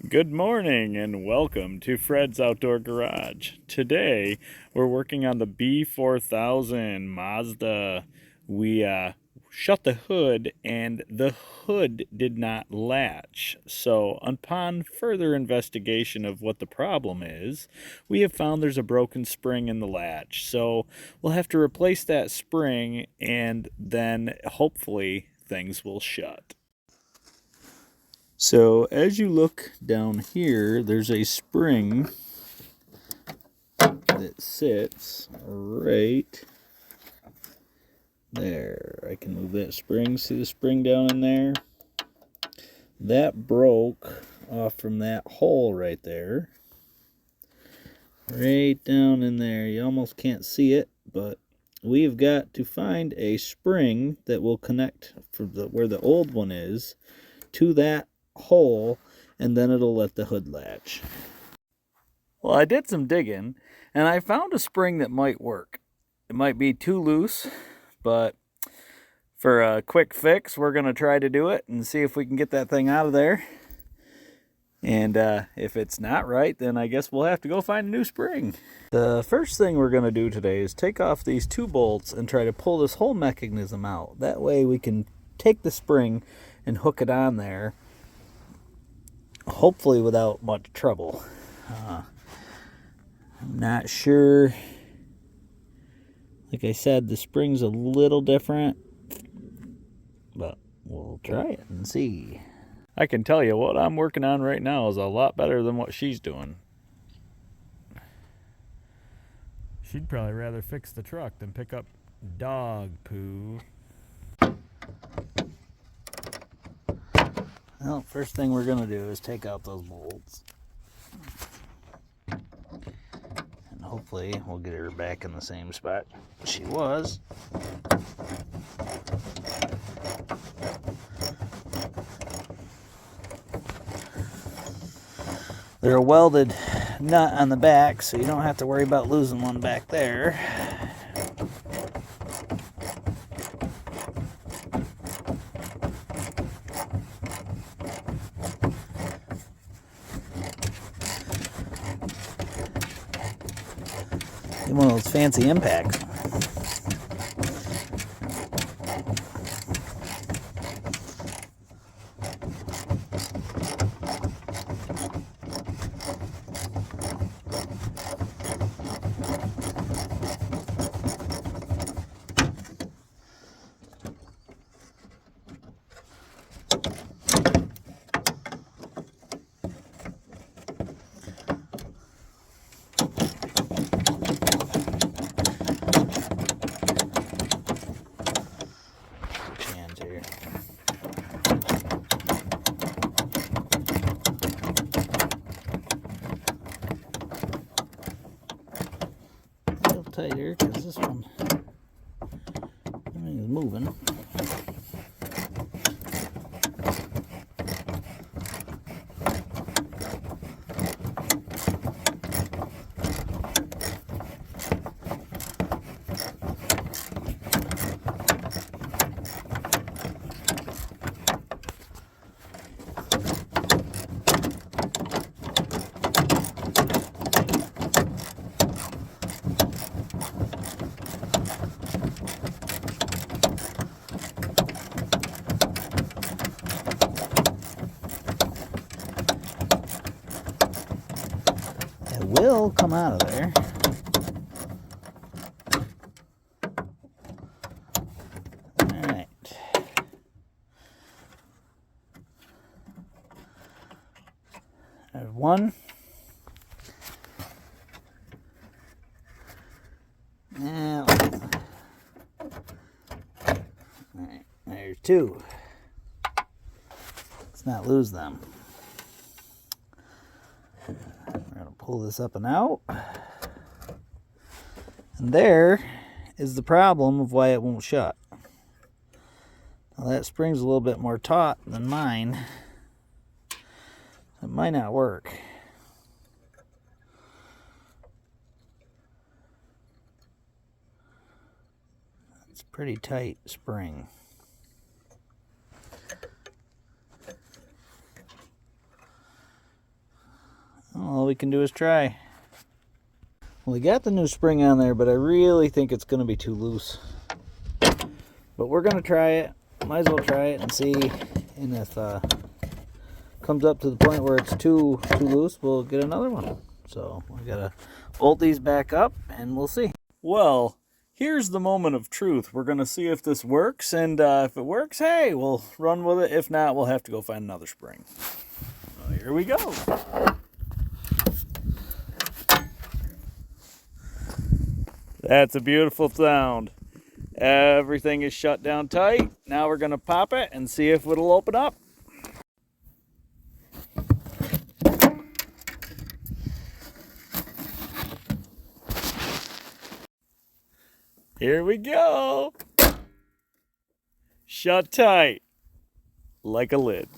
Good morning and welcome to Fred's Outdoor Garage. Today we're working on the B4000 Mazda. We shut the hood and the hood did not latch. So upon further investigation of what the problem is, we have found there's a broken spring in the latch. So we'll have to replace that spring and then hopefully things will shut. So as you look down here, there's a spring that sits right there. I can move that spring. See the spring down in there? That broke off from that hole right there. Right down in there. You almost can't see it, but we've got to find a spring that will connect from where the old one is to that hole, and then it'll let the hood latch. Well, I did some digging, and I found a spring that might work. It might be too loose, but for a quick fix, we're going to try to do it and see if we can get that thing out of there. And if it's not right, then I guess we'll have to go find a new spring. The first thing we're going to do today is take off these two bolts and try to pull this whole mechanism out. That way we can take the spring and hook it on there, hopefully without much trouble. I'm not sure. Like I said, the spring's a little different, but we'll try it and see. I can tell you what I'm working on right now is a lot better than what she's doing. She'd probably rather fix the truck than pick up dog poo. Well, first thing we're going to do is take out those bolts. And hopefully we'll get her back in the same spot she was. They're a welded nut on the back, so you don't have to worry about losing one back there. One of those fancy impacts. Tighter because this one is moving. Will come out of there. All right. There's one. Now, all right, there's two. Let's not lose them. Pull this up and out. And there is the problem of why it won't shut. Now that spring's a little bit more taut than mine. It might not work. It's a pretty tight spring. All we can do is try. Well, we got the new spring on there, but I really think it's going to be too loose. But we're going to try it. Might as well try it and see. And if comes up to the point where it's too loose, we'll get another one. So we got to bolt these back up and we'll see. Well, here's the moment of truth. We're going to see if this works. And if it works, hey, we'll run with it. If not, we'll have to go find another spring. Well, here we go. That's a beautiful sound. Everything is shut down tight. Now we're going to pop it and see if it'll open up. Here we go. Shut tight like a lid.